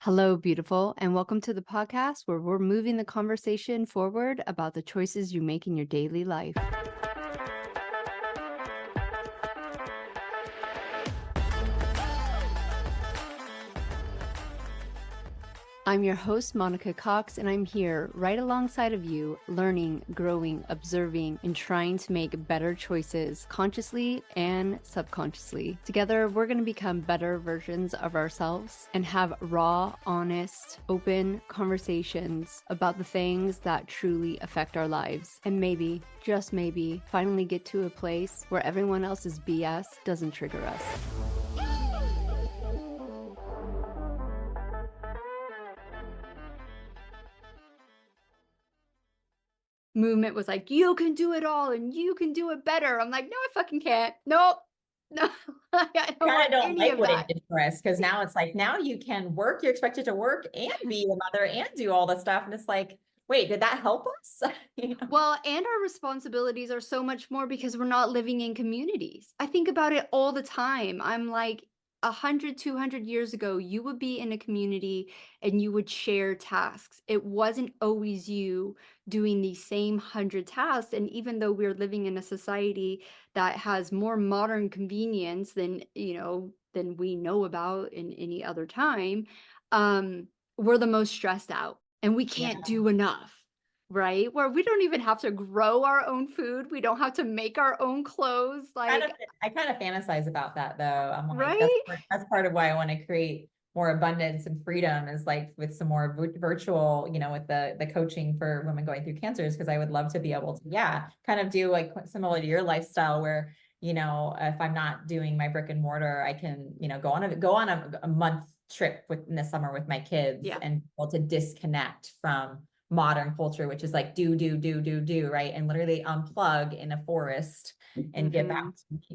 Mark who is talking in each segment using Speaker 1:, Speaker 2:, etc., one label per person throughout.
Speaker 1: Hello, beautiful, and welcome to the podcast where we're moving the conversation forward about the choices you make in your daily life. I'm your host, Monica Cox, and I'm here right alongside of you, learning, growing, observing, and trying to make better choices consciously and subconsciously. Together, we're going to become better versions of ourselves and have raw, honest, open conversations about the things that truly affect our lives. And maybe, just maybe, finally get to a place where everyone else's BS doesn't trigger us. Movement was like, you can do it all and you can do it better. I'm like, no, I fucking can't. Nope. No, I don't
Speaker 2: Kind
Speaker 1: want
Speaker 2: of don't
Speaker 1: any
Speaker 2: like
Speaker 1: of
Speaker 2: what
Speaker 1: that.
Speaker 2: it did for us because now it's like now you can work, you're expected to work and be a mother and do all this stuff. And it's like, wait, did that help us? You know?
Speaker 1: Well, and our responsibilities are so much more because we're not living in communities. I think about it all the time. I'm like, 100, 200 years ago, you would be in a community and you would share tasks. It wasn't always you doing the same 100 tasks. And even though we're living in a society that has more modern convenience than, than we know about in any other time, we're the most stressed out and we
Speaker 2: Yeah.
Speaker 1: can't do enough. Right? Where we don't even have to grow our own food. We don't have to make our own clothes.
Speaker 2: Kind of,
Speaker 1: Like,
Speaker 2: I kind of fantasize about that though. I'm like,
Speaker 1: right?
Speaker 2: that's part of why I want to create more abundance and freedom is like with some more virtual, with the coaching for women going through cancers, because I would love to be able to, kind of do like similar to your lifestyle where, if I'm not doing my brick and mortar, I can, go on a month trip in the summer with my kids
Speaker 1: Yeah.
Speaker 2: and be able to disconnect from modern culture, which is like do, right? And literally unplug in a forest and get back.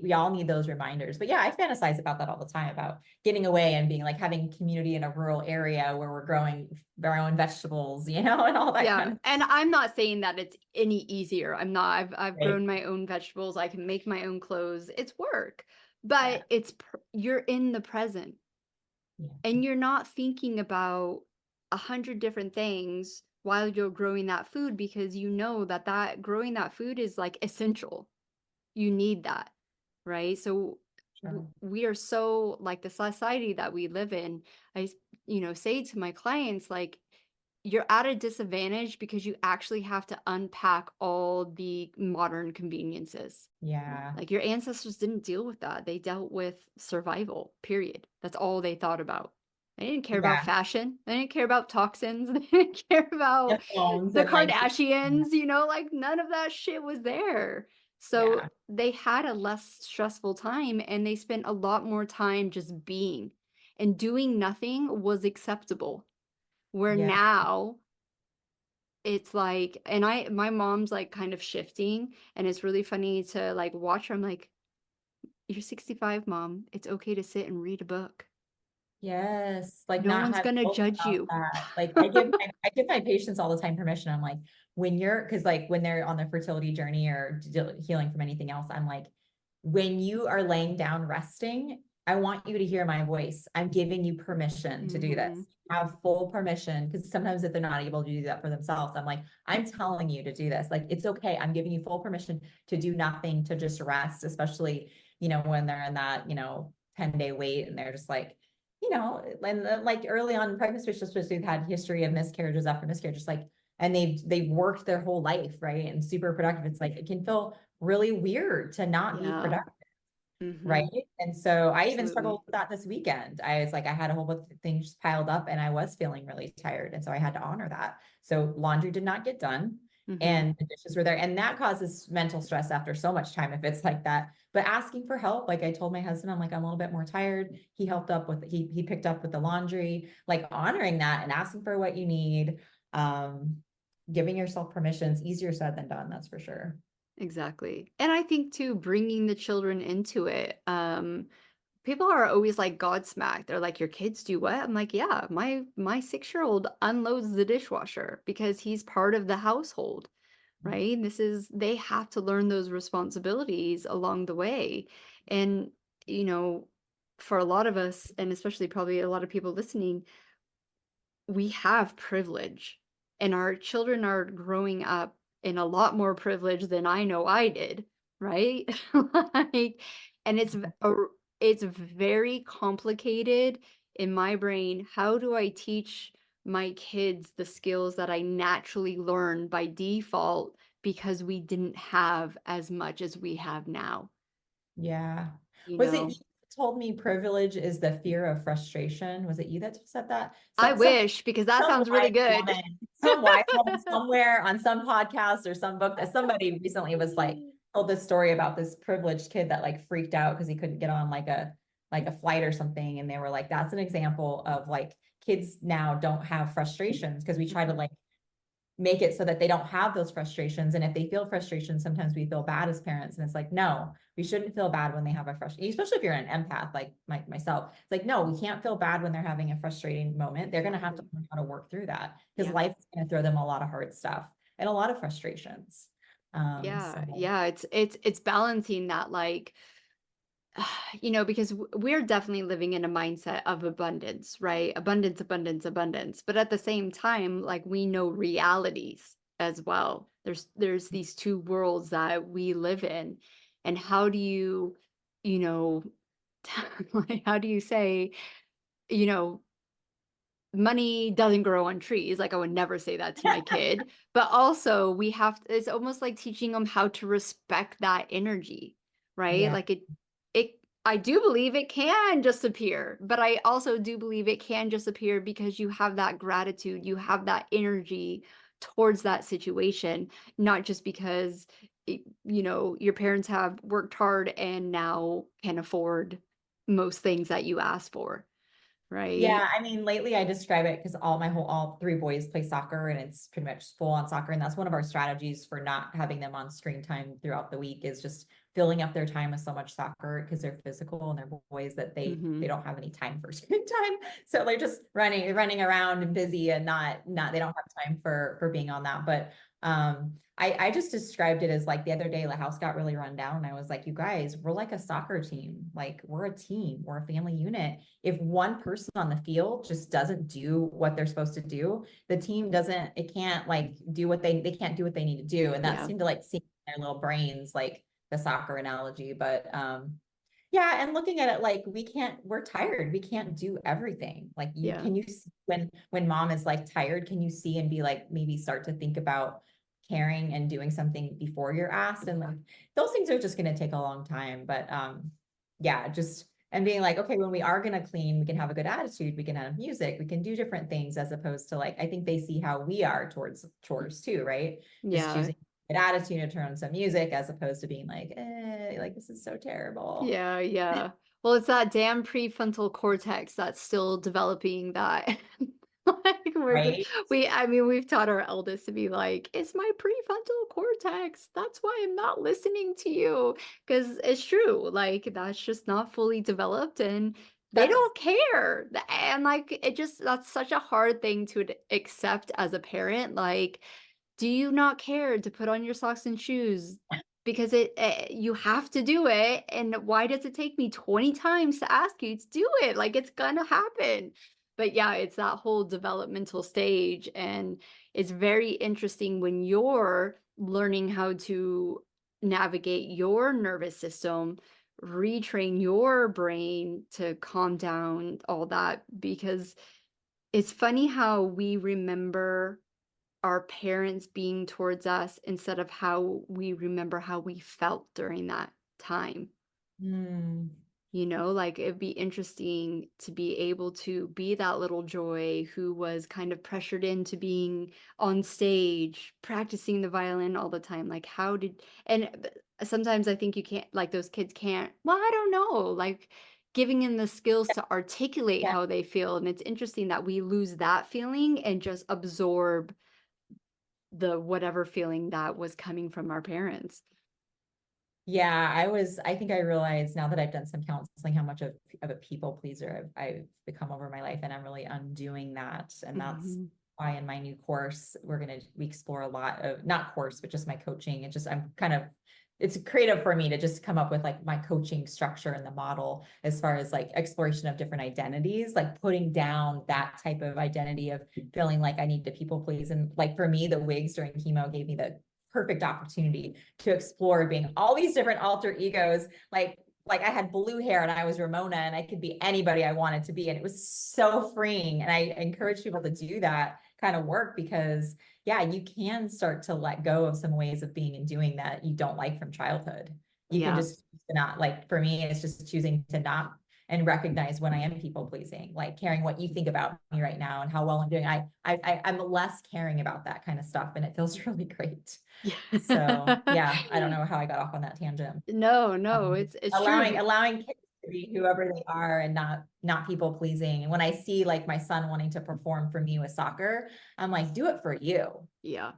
Speaker 2: We all need those reminders. But yeah, I fantasize about that all the time about getting away and being like having community in a rural area where we're growing our own vegetables, and all that kind of.
Speaker 1: And I'm not saying that it's any easier. I'm not. I've
Speaker 2: Right.
Speaker 1: grown my own vegetables. I can make my own clothes. It's work,
Speaker 2: Yeah.
Speaker 1: but you're in the present
Speaker 2: Yeah.
Speaker 1: and you're not thinking about 100 different things while you're growing that food because you know that growing that food is like essential. You need that, right? So
Speaker 2: Sure.
Speaker 1: we are so like the society that we live in. I say to my clients like you're at a disadvantage because you actually have to unpack all the modern conveniences.
Speaker 2: Yeah.
Speaker 1: Like your ancestors didn't deal with that. They dealt with survival, period. That's all they thought about. They didn't care about
Speaker 2: Yeah.
Speaker 1: fashion. They didn't care about toxins. They didn't care
Speaker 2: The
Speaker 1: about
Speaker 2: phones
Speaker 1: the
Speaker 2: and like,
Speaker 1: Kardashians, like none of that shit was there. So
Speaker 2: yeah.
Speaker 1: they had a less stressful time and they spent a lot more time just being. And doing nothing was acceptable. Where
Speaker 2: Yeah.
Speaker 1: now it's like, and my mom's like kind of shifting, and it's really funny to like watch her. I'm like, you're 65, mom. It's okay to sit and read a book.
Speaker 2: Yes, like
Speaker 1: No
Speaker 2: not
Speaker 1: one's
Speaker 2: have
Speaker 1: gonna
Speaker 2: guilt
Speaker 1: judge
Speaker 2: about
Speaker 1: you.
Speaker 2: that. Like I give my patients all the time permission. I'm like, because like when they're on their fertility journey or healing from anything else, I'm like, when you are laying down resting, I want you to hear my voice. I'm giving you permission to do this. Have full permission, because sometimes if they're not able to do that for themselves, I'm like, I'm telling you to do this. Like it's okay. I'm giving you full permission to do nothing, to just rest, especially when they're in that 10-day wait and they're just like and like early on in pregnancy, especially they've had history of miscarriages after miscarriages, like, and they've worked their whole life, right? And super productive. It's like, it can feel really weird to not be
Speaker 1: Yeah.
Speaker 2: productive, right? And so I even struggled
Speaker 1: Absolutely.
Speaker 2: with that this weekend. I was like, I had a whole bunch of things piled up and I was feeling really tired. And so I had to honor that. So laundry did not get done and the dishes were there. And that causes mental stress after so much time if it's like that. But asking for help, like I told my husband, I'm like, I'm a little bit more tired. He helped up with, he picked up with the laundry, like honoring that and asking for what you need. Giving yourself permissions, easier said than done, that's for sure.
Speaker 1: Exactly. And I think too, bringing the children into it. People are always like Godsmack. They're like, your kids do what? I'm like, yeah, my 6-year-old unloads the dishwasher because he's part of the household, right? They have to learn those responsibilities along the way. And, you know, for a lot of us, and especially probably a lot of people listening, we have privilege, and our children are growing up in a lot more privilege than I know I did, right? Like, and it's very complicated in my brain. How do I teach my kids the skills that I naturally learned by default because we didn't have as much as we have now,
Speaker 2: Yeah.
Speaker 1: you
Speaker 2: Was it you
Speaker 1: know?
Speaker 2: that told me privilege is the fear of frustration? Was it you that said that?
Speaker 1: I
Speaker 2: Some
Speaker 1: wish, because that
Speaker 2: some
Speaker 1: sounds really
Speaker 2: wise
Speaker 1: good.
Speaker 2: woman, some wise woman somewhere on some podcast or some book that somebody recently was like told this story about this privileged kid that like freaked out because he couldn't get on like a flight or something. And they were like, that's an example of like kids now don't have frustrations because we try to
Speaker 1: Mhm.
Speaker 2: like make it so that they don't have those frustrations. And if they feel frustration, sometimes we feel bad as parents. And it's like, no, we shouldn't feel bad when they have a frustration, especially if you're an empath like myself. It's like, no, we can't feel bad when they're having a frustrating moment. They're going to have to
Speaker 1: Exactly.
Speaker 2: learn how to work through that because
Speaker 1: Yeah.
Speaker 2: life is going to throw them a lot of hard stuff and a lot of frustrations.
Speaker 1: Yeah,
Speaker 2: So
Speaker 1: yeah, it's balancing that, like, because we're definitely living in a mindset of abundance, right? Abundance, abundance, abundance. But at the same time, like, we know realities as well. There's these two worlds that we live in. And how do you know, like, how do you say, you know, money doesn't grow on trees, like, I would never say that to my kid, but also we have it's almost like teaching them how to respect that energy, right?
Speaker 2: yeah,
Speaker 1: Like, it I do believe it can disappear, but I also do believe it can disappear because you have that gratitude, you have that energy towards that situation, not just because, your parents have worked hard and now can afford most things that you ask for, right?
Speaker 2: yeah, I mean, lately I describe it because all three boys play soccer and it's pretty much full on soccer. And that's one of our strategies for not having them on screen time throughout the week is just filling up their time with so much soccer because they're physical and they're boys that they
Speaker 1: Mhm.
Speaker 2: don't have any time for screen time. So they're just running around and busy and not they don't have time for being on that. But I just described it as like the other day, the house got really run down. And I was like, you guys, we're like a soccer team. Like we're a team, we're a family unit. If one person on the field just doesn't do what they're supposed to do, the team doesn't, it can't like do what they can't do what they need to do. And that
Speaker 1: Yeah.
Speaker 2: seemed to like sink in their little brains, like the soccer analogy. But yeah, and looking at it like we're tired. We can't do everything. Like
Speaker 1: Yeah.
Speaker 2: can you see when mom is like tired, can you see and be like maybe start to think about caring and doing something before you're asked? And like those things are just gonna take a long time. But yeah, just and being like, okay, when we are gonna clean, we can have a good attitude, we can have music, we can do different things as opposed to like I think they see how we are towards chores too, right? Just
Speaker 1: Yeah.
Speaker 2: choosing good attitude to turn on some music as opposed to being like this is so terrible.
Speaker 1: Yeah, yeah. Well, it's that damn prefrontal cortex that's still developing that. Like,
Speaker 2: Right?
Speaker 1: I mean, we've taught our eldest to be like, "It's my prefrontal cortex. That's why I'm not listening to you." Because it's true. Like, that's just not fully developed and they
Speaker 2: That's
Speaker 1: don't care. And like, that's such a hard thing to accept as a parent. Like, do you not care to put on your socks and shoes? Because you have to do it, and why does it take me 20 times to ask you to do it? Like, it's gonna happen. But yeah, it's that whole developmental stage, and it's very interesting when you're learning how to navigate your nervous system, retrain your brain to calm down, all that, because it's funny how we remember our parents being towards us instead of how we remember how we felt during that time.
Speaker 2: mm,
Speaker 1: Like it'd be interesting to be able to be that little joy who was kind of pressured into being on stage, practicing the violin all the time. Like, sometimes I think you can't, like, those kids can't, well, I don't know, like giving them the skills to articulate
Speaker 2: yeah.
Speaker 1: how they feel. And it's interesting that we lose that feeling and just absorb the whatever feeling that was coming from our parents.
Speaker 2: Yeah, I think I realize now that I've done some counseling how much of a people pleaser I've become over my life, and I'm really undoing that. And that's
Speaker 1: Mhm.
Speaker 2: why in my new course, we explore a lot of, not course, but just my coaching. It's just, I'm kind of it's creative for me to just come up with like my coaching structure and the model as far as like exploration of different identities, like putting down that type of identity of feeling like I need to people please. And like for me, the wigs during chemo gave me the perfect opportunity to explore being all these different alter egos. Like I had blue hair and I was Ramona and I could be anybody I wanted to be. And it was so freeing. And I encourage people to do that kind of work because yeah, you can start to let go of some ways of being and doing that you don't like from childhood. You can
Speaker 1: Yeah.
Speaker 2: just not like for me, it's just choosing to not and recognize when I am people pleasing, like caring what you think about me right now and how well I'm doing. I'm less caring about that kind of stuff, and it feels really great. So
Speaker 1: Yeah.
Speaker 2: yeah, I don't know how I got off on that tangent.
Speaker 1: No, no,
Speaker 2: Um,
Speaker 1: it's true.
Speaker 2: allowing kids to be whoever they are and not people pleasing. And when I see like my son wanting to perform for me with soccer, I'm like, do it for you.
Speaker 1: Yeah.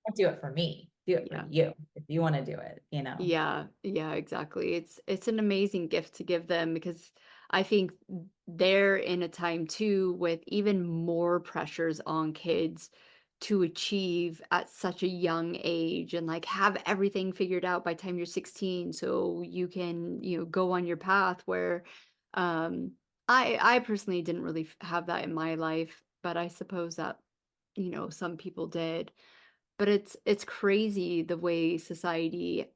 Speaker 2: Don't do it for me. Do it for
Speaker 1: Yeah.
Speaker 2: you if you want to do it, you know.
Speaker 1: Yeah, yeah, exactly. It's an amazing gift to give them because I think they're in a time too with even more pressures on kids to achieve at such a young age and like have everything figured out by time you're 16 so you can, go on your path where um I personally didn't really have that in my life, but I suppose that some people did. But it's crazy the way society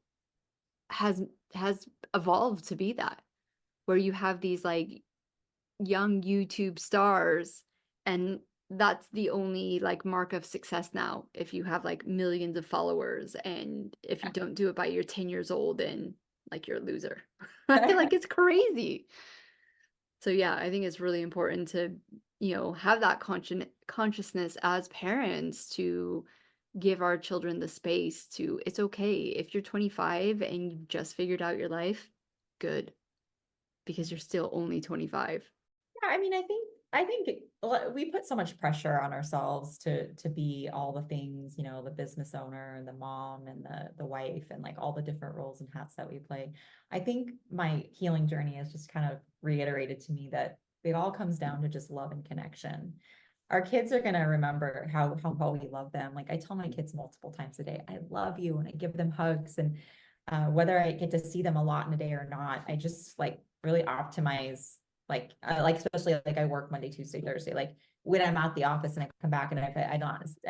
Speaker 1: has has evolved to be that, where you have these, like, young YouTube stars, and that's the only, like, mark of success now, if you have, like, millions of followers, and if you don't do it by you're 10 years old, then, like, you're a loser. I feel like it's crazy. So, yeah, I think it's really important to, have that consciousness as parents to give our children the space to it's okay if you're 25 and you just figured out your life, good, because you're still only 25.
Speaker 2: Yeah, I mean, we put so much pressure on ourselves to be all the things, you know, the business owner and the mom and the wife and like all the different roles and hats that we play. I think my healing journey has just kind of reiterated to me that it all comes down to just love and connection. Our kids are going to remember how well we love them. Like I tell my kids multiple times a day, I love you, and I give them hugs. And whether I get to see them a lot in a day or not, I just like really optimize. Like especially like I work Monday, Tuesday, Thursday. Like when I'm at the office and I come back and I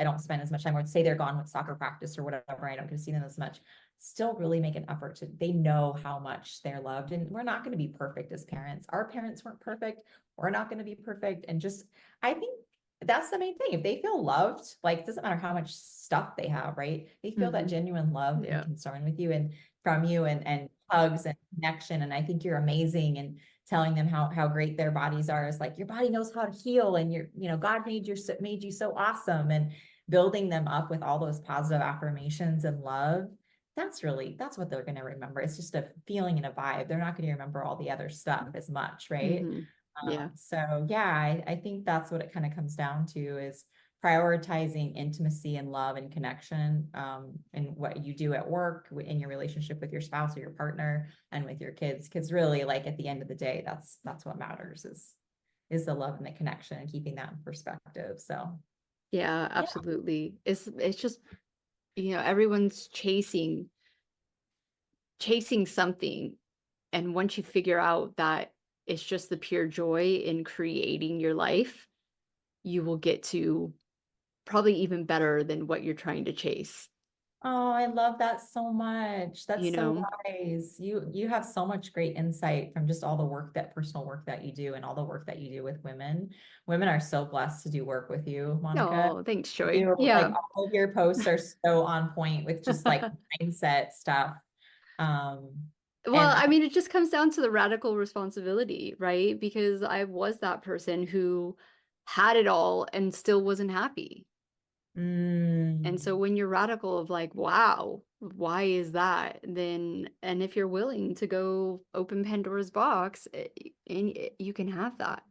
Speaker 2: don't spend as much time, or say they're gone with soccer practice or whatever, I don't get to see them as much. Still really make an effort to. They know how much they're loved, and we're not going to be perfect as parents. Our parents weren't perfect. We're not going to be perfect, and just I think that's the main thing. If they feel loved, like it doesn't matter how much stuff they have, right? They feel that
Speaker 1: Mhm.
Speaker 2: genuine love and
Speaker 1: Yeah.
Speaker 2: concern with you and from you and hugs and connection. And I think you're amazing. And telling them how great their bodies are is like your body knows how to heal, and God made you so awesome, and building them up with all those positive affirmations and love. That's what they're going to remember. It's just a feeling and a vibe. They're not going to remember all the other stuff as much, right?
Speaker 1: Mhm. Yeah.
Speaker 2: So yeah, I think that's what it kind of comes down to is prioritizing intimacy and love and connection and what you do at work in your relationship with your spouse or your partner and with your kids. Because really, like at the end of the day, that's what matters is the love and the connection and keeping that in perspective. So
Speaker 1: Yeah,
Speaker 2: yeah.
Speaker 1: absolutely. It's just, everyone's chasing something, and once you figure out that it's just the pure joy in creating your life, you will get to probably even better than what you're trying to chase,
Speaker 2: Oh, I love that so much.
Speaker 1: you
Speaker 2: That's so
Speaker 1: know?
Speaker 2: wise. You have so much great insight from just all the work that personal work that you do and all the work that you do with women. Women are so blessed to do work with you, Monica.
Speaker 1: Oh, thanks, Joy.
Speaker 2: You like
Speaker 1: Yeah.
Speaker 2: all of your posts are so on point with just like mindset stuff. Um,
Speaker 1: Well,
Speaker 2: and
Speaker 1: I mean, it just comes down to the radical responsibility, right? Because I was that person who had it all and still wasn't happy. And so
Speaker 2: mm,
Speaker 1: when you're radical of like, wow, why is that? Then, and if you're willing to go open Pandora's box, you can have that,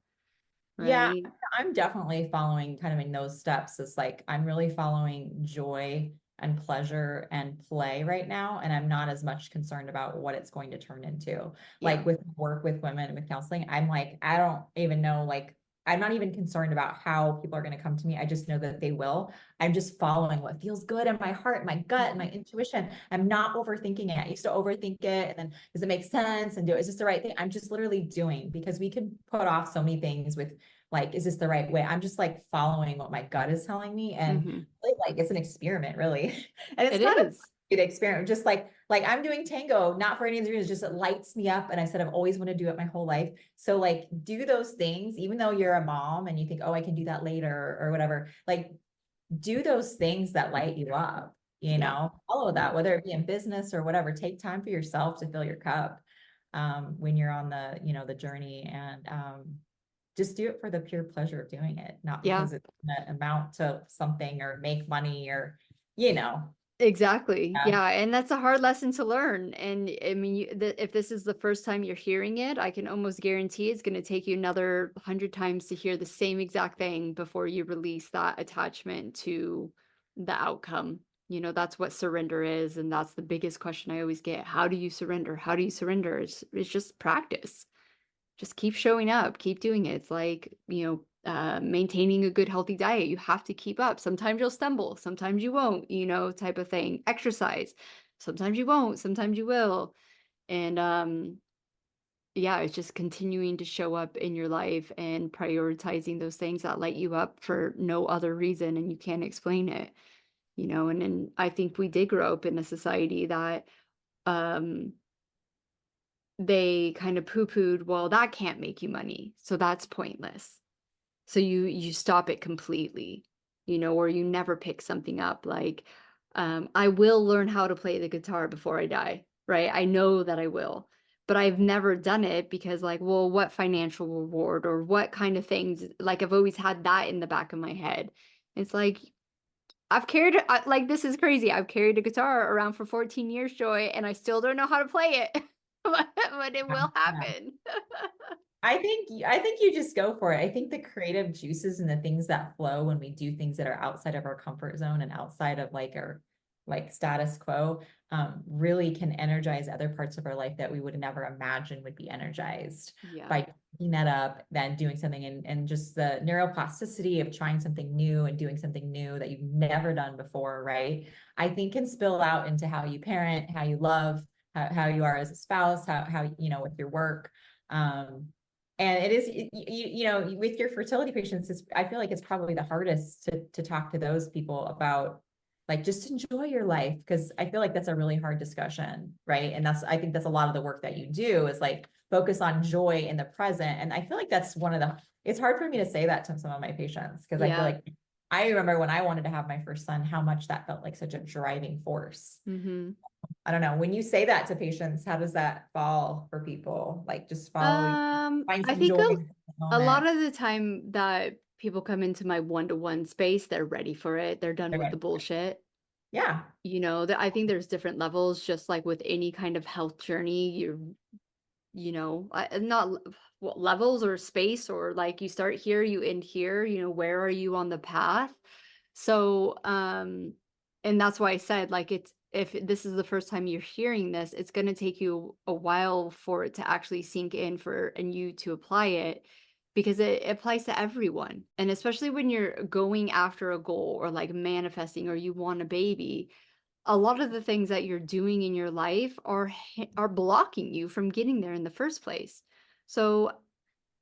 Speaker 2: yeah,
Speaker 1: right?
Speaker 2: I'm definitely following kind of in those steps. It's like I'm really following joy and pleasure and play right now. And I'm not as much concerned about what it's going to turn into.
Speaker 1: Yeah.
Speaker 2: Like with work with women with counseling, I'm like, I don't even know like I'm not even concerned about how people are going to come to me. I just know that they will. I'm just following what feels good in my heart, my gut, my
Speaker 1: Mhm.
Speaker 2: intuition. I'm not overthinking it. I used to overthink it. And then does it make sense? And is this the right thing? I'm just literally doing, because we can put off so many things with like, is this the right way? I'm just like following what my gut is telling me. And
Speaker 1: Mhm.
Speaker 2: really, like, it's an experiment, really. And it's
Speaker 1: It
Speaker 2: kind of
Speaker 1: is.
Speaker 2: the experiment, just like I'm doing tango, not for any of the reasons, just it lights me up. And I said, I've always wanted to do it my whole life. So like do those things, even though you're a mom and you think, oh, I can do that later or whatever, like do those things that light you up,
Speaker 1: Yeah.
Speaker 2: follow
Speaker 1: Yeah.
Speaker 2: that, whether it be in business or whatever, take time for yourself to fill your cup when you're on the journey, and just do it for the pure pleasure of doing it, not
Speaker 1: Yeah.
Speaker 2: because it's gonna amount to something or make money or, you know,
Speaker 1: Exactly.
Speaker 2: yeah.
Speaker 1: Yeah, and that's a hard lesson to learn. And I mean, if this is the first time you're hearing it, I can almost guarantee it's going to take you another 100 times to hear the same exact thing before you release that attachment to the outcome. That's what surrender is, and that's the biggest question I always get. How do you surrender? How do you surrender? It's just practice. Just keep showing up, keep doing it. It's like, maintaining a good healthy diet. You have to keep up. Sometimes you'll stumble, sometimes you won't, type of thing. Exercise. Sometimes you won't, sometimes you will. And yeah, it's just continuing to show up in your life and prioritizing those things that light you up for no other reason and you can't explain it. And I think we did grow up in a society that um they kind of poo-pooed, well, that can't make you money, so that's pointless. So you stop it completely, or you never pick something up. Like, I will learn how to play the guitar before I die, right? I know that I will, but I've never done it because, like, well, what financial reward or what kind of things? Like, I've always had that in the back of my head. It's like like, this is crazy. I've carried a guitar around for 14 years, Joy, and I still don't know how to play it, but it will
Speaker 2: Yeah.
Speaker 1: happen.
Speaker 2: I think you just go for it. I think the creative juices and the things that flow when we do things that are outside of our comfort zone and outside of like our like status quo really can energize other parts of our life that we would never imagine would be energized
Speaker 1: Yeah.
Speaker 2: by picking that up, then doing something, and just the neuroplasticity of trying something new and doing something new that you've never done before, right? I think can spill out into how you parent, how you love, how you are as a spouse, how with your work. Um, and it is, with your fertility patients, I feel like it's probably the hardest to talk to those people about, like, just enjoy your life. Cause I feel like that's a really hard discussion. Right. And I think that's a lot of the work that you do is like focus on joy in the present. And I feel like that's it's hard for me to say that to some of my patients. Cause I feel
Speaker 1: Yeah.
Speaker 2: like I remember when I wanted to have my first son, how much that felt like such a driving force.
Speaker 1: Mhm.
Speaker 2: I don't know. When you say that to patients, how does that fall for people? Like just follow, find
Speaker 1: I
Speaker 2: some
Speaker 1: think
Speaker 2: joy in the
Speaker 1: a lot
Speaker 2: moment.
Speaker 1: of the time that people come into my one-to-one space, they're ready for it. They're done with
Speaker 2: Okay.
Speaker 1: the bullshit.
Speaker 2: Yeah.
Speaker 1: That I think there's different levels, just like with any kind of health journey. Not what levels or space, or like you start here, you end here. Where are you on the path? So, and that's why I said, like, if this is the first time you're hearing this, it's going to take you a while for it to actually sink in and you to apply it, because it applies to everyone. And especially when you're going after a goal or like manifesting or you want a baby, a lot of the things that you're doing in your life are blocking you from getting there in the first place. So,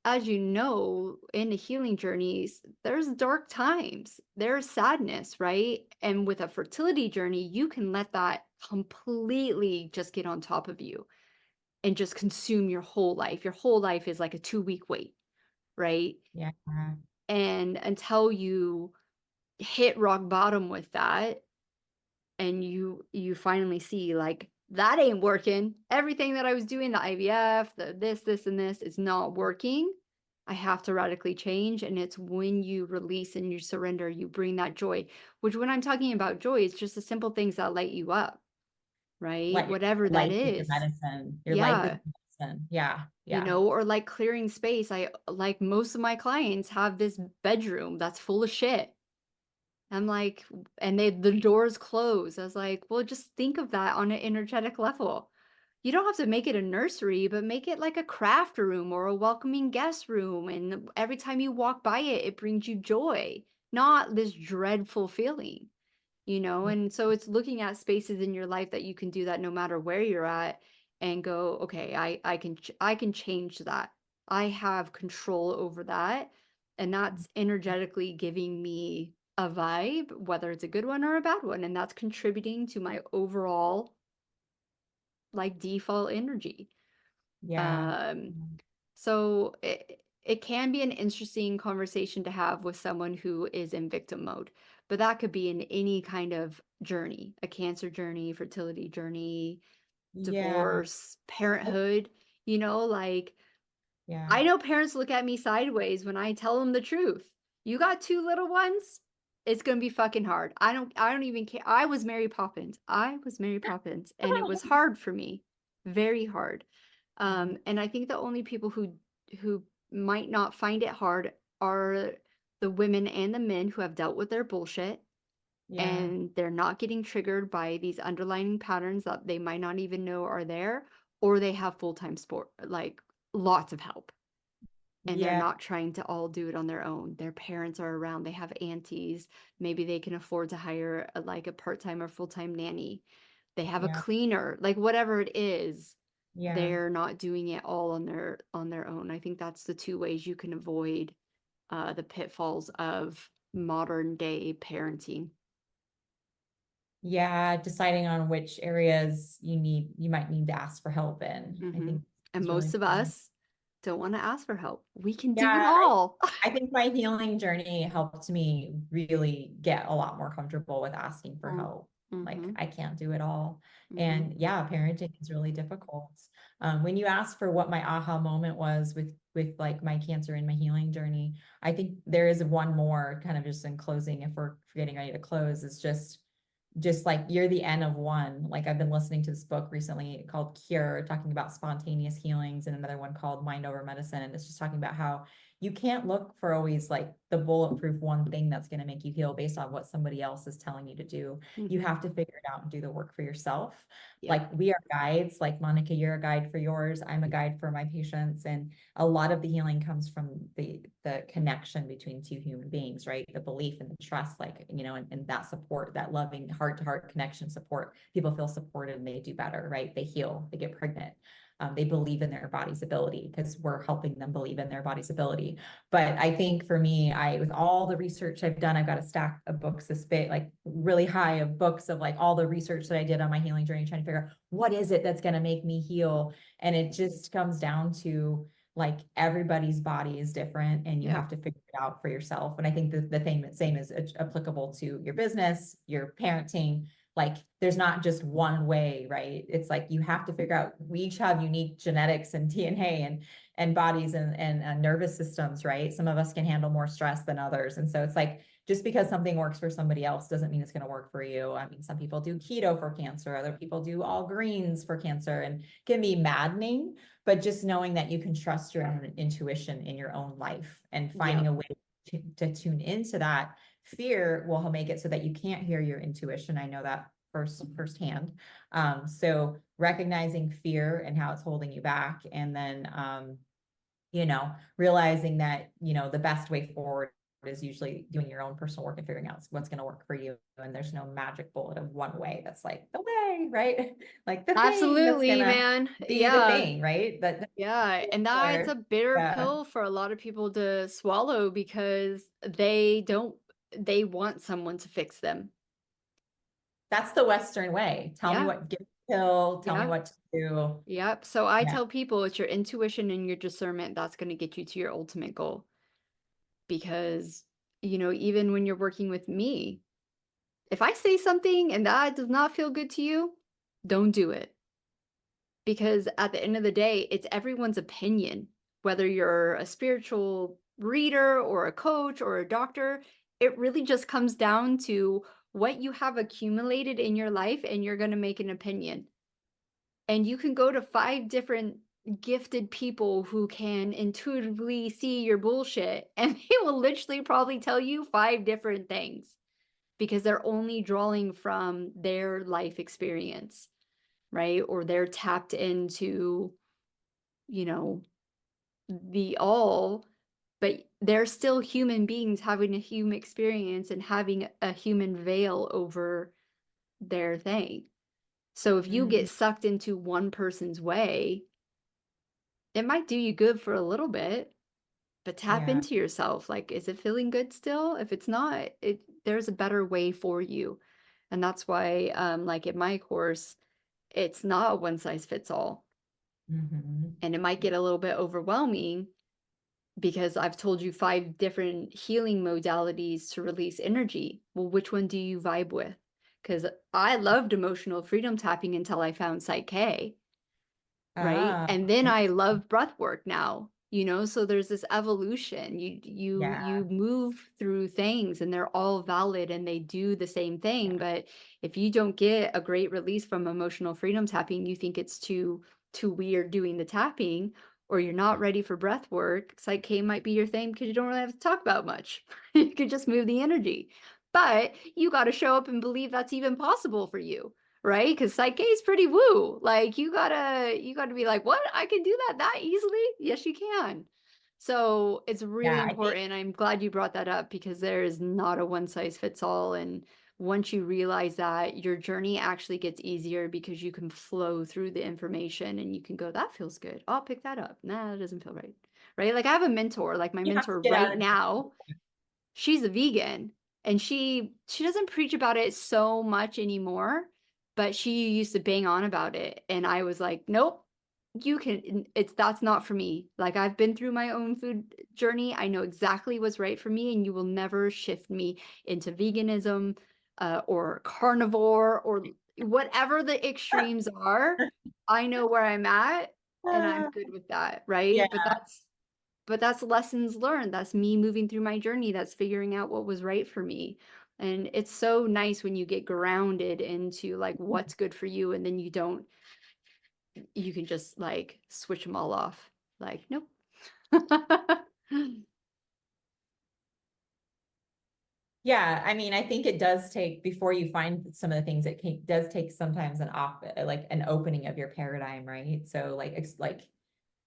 Speaker 1: as you know, in the healing journeys, there's dark times, there's sadness, right? And with a fertility journey, you can let that completely just get on top of you and just consume your whole life. Your whole life is like a 2-week wait, right?
Speaker 2: Yeah.
Speaker 1: And until you hit rock bottom with that, and you finally see, like, that ain't working. Everything that I was doing, the IVF, the this, and this is not working. I have to radically change. And it's when you release and you surrender, you bring that joy, which when I'm talking about joy, it's just the simple things that light you up, right?
Speaker 2: Let your
Speaker 1: Whatever that
Speaker 2: life is your
Speaker 1: is.
Speaker 2: medicine. Your life is
Speaker 1: Yeah.
Speaker 2: medicine. Yeah. Yeah.
Speaker 1: Or like clearing space. Like most of my clients have this bedroom that's full of shit. I'm like, and the doors close. I was like, well, just think of that on an energetic level. You don't have to make it a nursery, but make it like a craft room or a welcoming guest room. And every time you walk by it, it brings you joy, not this dreadful feeling, you know? And so it's looking at spaces in your life that you can do that no matter where you're at and go, okay, I can change that. I have control over that. And that's energetically giving me a vibe, whether it's a good one or a bad one. And that's contributing to my overall like default energy.
Speaker 2: Yeah.
Speaker 1: Um, so it can be an interesting conversation to have with someone who is in victim mode, but that could be in any kind of journey, a cancer journey, fertility journey,
Speaker 2: Yeah.
Speaker 1: divorce, parenthood, like
Speaker 2: Yeah.
Speaker 1: I know parents look at me sideways when I tell them the truth. You got two little ones? It's gonna be fucking hard. I don't even care. I was Mary Poppins. I was Mary Poppins, and it was hard for me. Very hard. And I think the only people who might not find it hard are the women and the men who have dealt with their bullshit
Speaker 2: Yeah.
Speaker 1: and they're not getting triggered by these underlying patterns that they might not even know are there, or they have full-time sport, like lots of help and they're
Speaker 2: Yeah.
Speaker 1: not trying to all do it on their own. Their parents are around, they have aunties, maybe they can afford to hire like a part-time or full-time nanny. They have a
Speaker 2: Yeah.
Speaker 1: cleaner, like whatever it is,
Speaker 2: Yeah.
Speaker 1: they're not doing it all on their own. I think that's the two ways you can avoid the pitfalls of modern day parenting.
Speaker 2: Yeah. Deciding on which areas you might need to ask for help in. I
Speaker 1: Hmm.
Speaker 2: think
Speaker 1: And
Speaker 2: is really
Speaker 1: most of
Speaker 2: important.
Speaker 1: us don't want to ask for help. We can do it
Speaker 2: Yeah.
Speaker 1: all.
Speaker 2: I think my healing journey helped me really get a lot more comfortable with asking for help. Like
Speaker 1: Mm-hmm.
Speaker 2: I can't do it all.
Speaker 1: Mm-hmm.
Speaker 2: And yeah, parenting is really difficult. When you ask for what my aha moment was with like my cancer and my healing journey, I think there is one more kind of just in closing, if we're getting ready to close, is just like you're the N of one. Like I've been listening to this book recently called Cure, talking about spontaneous healings, and another one called Mind Over Medicine. And it's just talking about how you can't look for always like the bulletproof one thing that's going to make you heal based on what somebody else is telling you to do. You
Speaker 1: Mm-hmm.
Speaker 2: have to figure it out and do the work for yourself.
Speaker 1: Yep.
Speaker 2: Like we are guides, like Monica, you're a guide for yours. I'm a guide for my patients. And a lot of the healing comes from the connection between two human beings, right? The belief and the trust, like, and that support, that loving heart to heart connection support. People feel supported and they do better, right? They heal, they get pregnant. They believe in their body's ability because we're helping them believe in their body's ability. But I think for me, with all the research I've done, I've got a stack of books this big, like really high of books of like all the research that I did on my healing journey, trying to figure out what is it that's going to make me heal. And it just comes down to like everybody's body is different and you
Speaker 1: Yep.
Speaker 2: have to figure it out for yourself. And I think the thing that same is applicable to your business, your parenting. Like there's not just one way, right? It's like you have to figure out, we each have unique genetics and DNA and bodies and nervous systems, right? Some of us can handle more stress than others. And so it's like, just because something works for somebody else doesn't mean it's going to work for you. I mean, some people do keto for cancer, other people do all greens for cancer, and can be maddening, but just knowing that you can trust your own intuition in your own life and finding
Speaker 1: Yep.
Speaker 2: a way to tune into that. Fear will make it so that you can't hear your intuition. I know that firsthand. So recognizing fear and how it's holding you back, and then realizing that, the best way forward is usually doing your own personal work and figuring out what's going to work for you. And there's no magic bullet of one way that's like the way, right? Like the thing that's
Speaker 1: Absolutely,
Speaker 2: gonna
Speaker 1: man.
Speaker 2: be the
Speaker 1: Yeah.
Speaker 2: thing, right?
Speaker 1: Yeah. And that's a bitter
Speaker 2: Yeah,
Speaker 1: pill for a lot of people to swallow because they want someone to fix them.
Speaker 2: that's the Western way. Tell me
Speaker 1: Yeah.
Speaker 2: what, give me a pill, tell me
Speaker 1: Yeah.
Speaker 2: what to do.
Speaker 1: Yep. So I
Speaker 2: Yeah,
Speaker 1: tell people it's your intuition and your discernment that's going to get you to your ultimate goal. Because, even when you're working with me, if I say something and that does not feel good to you, don't do it. Because at the end of the day, it's everyone's opinion. Whether you're a spiritual reader or a coach or a doctor, it really just comes down to what you have accumulated in your life and you're going to make an opinion. And you can go to 5 different gifted people who can intuitively see your bullshit, and they will literally probably tell you 5 different things because they're only drawing from their life experience. right? Or they're tapped into, you know, the all, but they're still human beings having a human experience and having a human veil over their thing. So if you
Speaker 2: Mhm.
Speaker 1: get sucked into one person's way, it might do you good for a little bit, but tap
Speaker 2: Yeah.
Speaker 1: into yourself. Like, is it feeling good still? If it's not, there's a better way for you. And that's why, like in my course, it's not a one size fits all.
Speaker 2: Mhm.
Speaker 1: And it might get a little bit overwhelming because I've told you 5 different healing modalities to release energy. Well, which one do you vibe with? Because I loved emotional freedom tapping until I found Psych. Right?
Speaker 2: Ah,
Speaker 1: And then I
Speaker 2: interesting.
Speaker 1: love breath work now, so there's this evolution. You
Speaker 2: Yeah.
Speaker 1: move through things and they're all valid and they do the same thing,
Speaker 2: Yeah.
Speaker 1: but if you don't get a great release from emotional freedom tapping, you think it's too weird doing the tapping, or you're not ready for breath work. Psych K might be your thing because you don't really have to talk about much. You could just move the energy. But you got to show up and believe that's even possible for you, right? Because Psyche is pretty woo. Like you gotta be like, what? I can do that easily? Yes, you can. So it's really
Speaker 2: Yeah, I think
Speaker 1: important. I'm glad you brought that up because there is not a one size fits all. And once you realize that, your journey actually gets easier because you can flow through the information and you can go, that feels good. I'll pick that up. Nah, that doesn't feel right. Right. Like I have a mentor, like my
Speaker 2: you have to
Speaker 1: mentor
Speaker 2: get out
Speaker 1: right
Speaker 2: of
Speaker 1: now, she's a vegan and she doesn't preach about it so much anymore, but she used to bang on about it and I was like, nope, you can, it's that's not for me. Like I've been through my own food journey, I know exactly what's right for me, and you will never shift me into veganism, or carnivore or whatever the extremes are. I know where I'm at and I'm
Speaker 2: Ah,
Speaker 1: good with that,
Speaker 2: yeah.
Speaker 1: right? But that's lessons learned. That's me moving through my journey. That's figuring out what was right for me. And it's so nice when you get grounded into like what's good for you and then you can just like switch them all off. Like, nope.
Speaker 2: Yeah, I mean, I think it does take before you find some of the things, does take sometimes like an opening of your paradigm, right? So like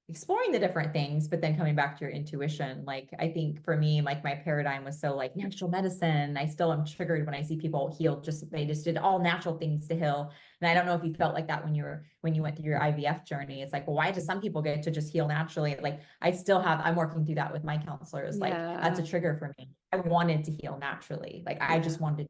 Speaker 2: exploring the different things, but then coming back to your intuition. Like I think for me, like my paradigm was so like natural medicine. I still am triggered when I see people heal, just they just did all natural things to heal. And I don't know if you felt like that when you went through your IVF journey. It's like, well, why do some people get to just heal naturally? Like I'm working through that with my counselors. Like that's a
Speaker 1: Yeah.
Speaker 2: trigger for me. I wanted to heal naturally. Like I
Speaker 1: Yeah.
Speaker 2: just wanted,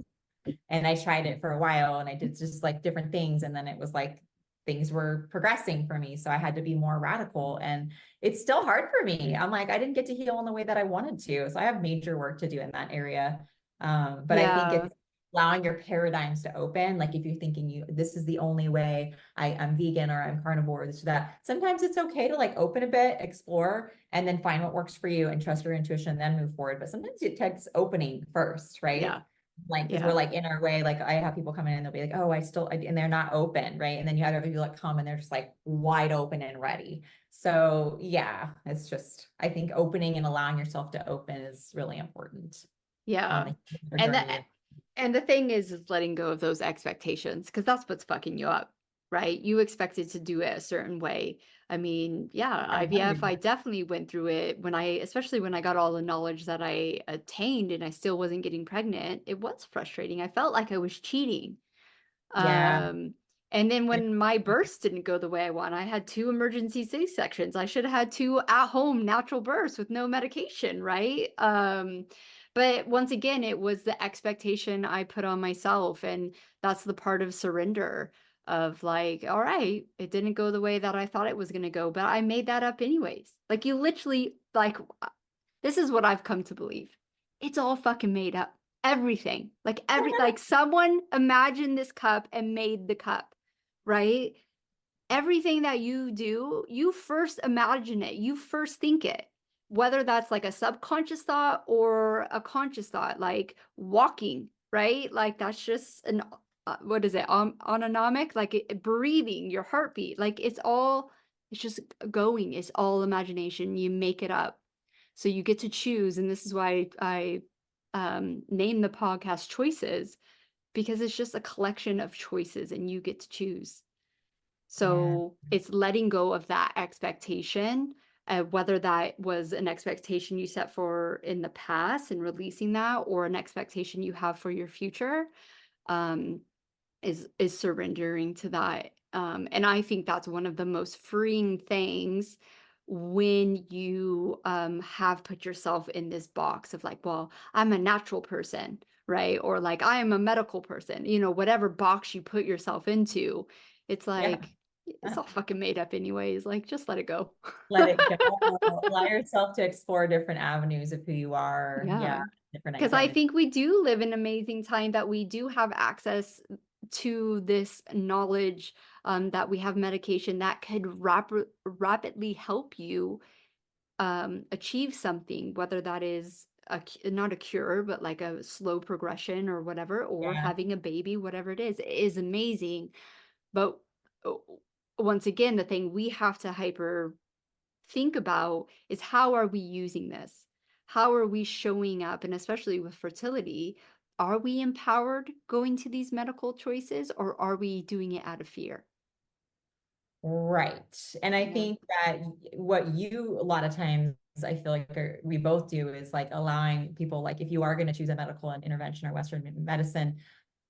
Speaker 2: and I tried it for a while and I did just like different things. And then it was like things were progressing for me. So I had to be more radical. And it's still hard for me. I'm like, I didn't get to heal in the way that I wanted to. So I have major work to do in that area. But I think
Speaker 1: Yeah.
Speaker 2: it's allowing your paradigms to open. Like if you're thinking this is the only way, I'm vegan or I'm carnivore, or this or that. Sometimes it's okay to like open a bit, explore, and then find what works for you and trust your intuition and then move forward. But sometimes it takes opening first, right?
Speaker 1: Yeah.
Speaker 2: Like because we're
Speaker 1: Yeah.
Speaker 2: like in our way, like I have people come in and they'll be like, oh, and they're not open, right? And then you have other people that come and they're just like wide open and ready. So yeah, it's just I think opening and allowing yourself to open is really important on
Speaker 1: Yeah.
Speaker 2: the
Speaker 1: And the
Speaker 2: journey.
Speaker 1: and the thing is letting go of those expectations because that's what's fucking you up, right? You expected to do it a certain way. I mean, yeah,
Speaker 2: Yeah,
Speaker 1: IVF, I
Speaker 2: 100%.
Speaker 1: definitely went through it especially when I got all the knowledge that I attained and I still wasn't getting pregnant. It was frustrating. I felt like I was cheating.
Speaker 2: Yeah.
Speaker 1: Um, and then when my births didn't go the way I want, I had 2 emergency C-sections. I should have had 2 at-home natural births with no medication, right? But once again, it was the expectation I put on myself, and that's the part of surrender of like, all right, it didn't go the way that I thought it was going to go, but I made that up anyways. Like you literally like this is what I've come to believe. It's all fucking made up. Everything. Like someone imagined this cup and made the cup, right? Everything that you do, you first imagine it. You first think it. Whether that's like a subconscious thought or a conscious thought, like walking, right? Like that's just an what is it? Autonomic, like breathing, your heartbeat. Like it's just going. It's all imagination. You make it up. So you get to choose, and this is why I name the podcast Choices, because it's just a collection of choices, and you get to choose.
Speaker 2: Yeah.
Speaker 1: So it's letting go of that expectation, whether that was an expectation you set for in the past and releasing that, or an expectation you have for your future. Um, is surrendering to that, and I think that's one of the most freeing things when you, have put yourself in this box of like, "Well, I'm a natural person," right? Or like, "I am a medical person," whatever box you put yourself into, it's
Speaker 2: Yeah.
Speaker 1: like, it's all fucking made up anyways, like, just let it go.
Speaker 2: Let it go. Allow yourself to explore different avenues of who you are. Yeah.
Speaker 1: Yeah.
Speaker 2: Different
Speaker 1: Because I
Speaker 2: identities.
Speaker 1: think we do live in an amazing time that we do have access to this knowledge, that we have medication that could rapidly help you, achieve something, whether that is not a cure, but like a slow progression or whatever, or
Speaker 2: Yeah.
Speaker 1: having a baby, whatever it is amazing. But uh, once again, the thing we have to hyper think about is, how are we using this? How are we showing up? And especially with fertility, are we empowered going to these medical choices, or are we doing it out of fear?
Speaker 2: Right. And I
Speaker 1: Yeah.
Speaker 2: think that what you, a lot of times, I feel like we both do is like allowing people, like if you are going to choose a medical intervention or Western medicine,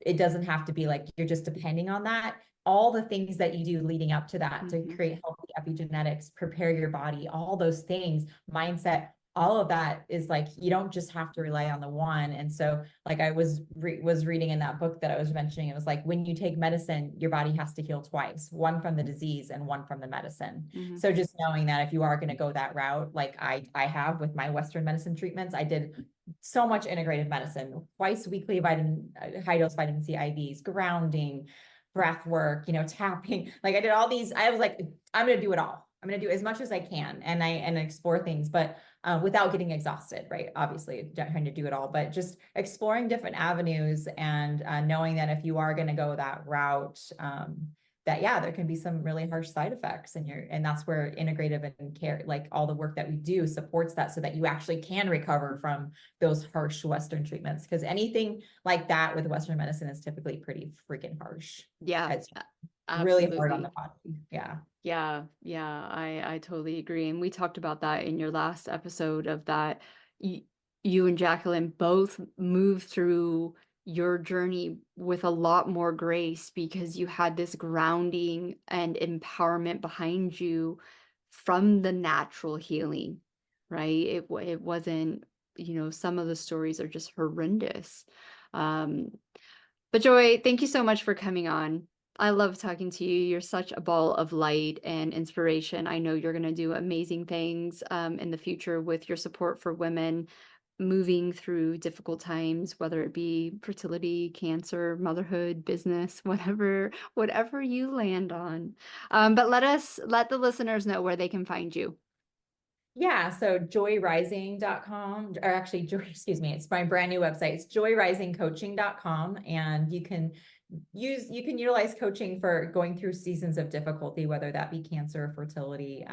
Speaker 2: it doesn't have to be like you're just depending on that. All the things that you do leading up to that to
Speaker 1: Hmm.
Speaker 2: create healthy epigenetics, prepare your body, all those things, mindset, all of that is like you don't just have to rely on the one. And so, like I was reading in that book that I was mentioning, it was like when you take medicine, your body has to heal twice, one from the disease and one from the medicine.
Speaker 1: Hmm.
Speaker 2: So just knowing that if you are going to go that route, like I have with my Western medicine treatments, I did so much integrated medicine, twice weekly high dose vitamin C IVs, grounding, breath work, tapping. Like I did all these, I was like, I'm going to do it all. I'm going to do as much as I can and explore things, but without getting exhausted, right? Obviously, trying to do it all, but just exploring different avenues and knowing that if you are going to go that route, that yeah, there can be some really harsh side effects, and that's where integrative and care, like all the work that we do, supports that so that you actually can recover from those harsh Western treatments. Because anything like that with Western medicine is typically pretty freaking harsh.
Speaker 1: Yeah,
Speaker 2: It's really hard on the
Speaker 1: absolutely.
Speaker 2: body. Yeah.
Speaker 1: Yeah, yeah, I totally agree. And we talked about that in your last episode of that you and Jacqueline both moved through your journey with a lot more grace because you had this grounding and empowerment behind you from the natural healing, right? It wasn't, some of the stories are just horrendous. Um, but Joy, thank you so much for coming on. I love talking to you. You're such a ball of light and inspiration. I know you're going to do amazing things, in the future with your support for women moving through difficult times, whether it be fertility, cancer, motherhood, business, whatever you land on. But let the listeners know where they can find you.
Speaker 2: Yeah, so joyrising.com, or actually joy, excuse me, it's my brand new website. It's joyrisingcoaching.com, and you can utilize coaching for going through seasons of difficulty, whether that be cancer, fertility,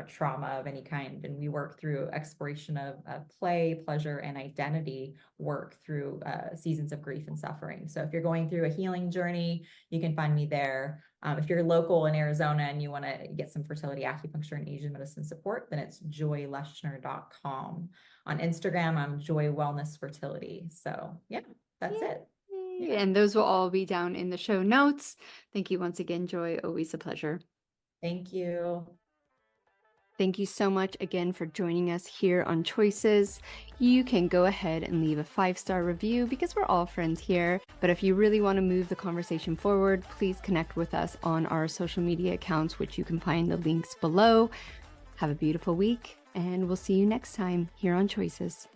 Speaker 2: trauma of any kind. And we work through exploration of play, pleasure, and identity work through seasons of grief and suffering. So if you're going through a healing journey, you can find me there. If you're local in Arizona and you want to get some fertility acupuncture and Asian medicine support, then it's joylechner.com. On Instagram, I'm Joy Wellness Fertility. So yeah, that's it.
Speaker 1: Yay.
Speaker 2: Yeah.
Speaker 1: And those will all be down in the show notes. Thank you once again, Joy. Always a pleasure.
Speaker 2: Thank you.
Speaker 1: Thank you so much again for joining us here on Choices. You can go ahead and leave a 5-star review because we're all friends here. But if you really want to move the conversation forward, please connect with us on our social media accounts, which you can find the links below. Have a beautiful week, and we'll see you next time here on Choices.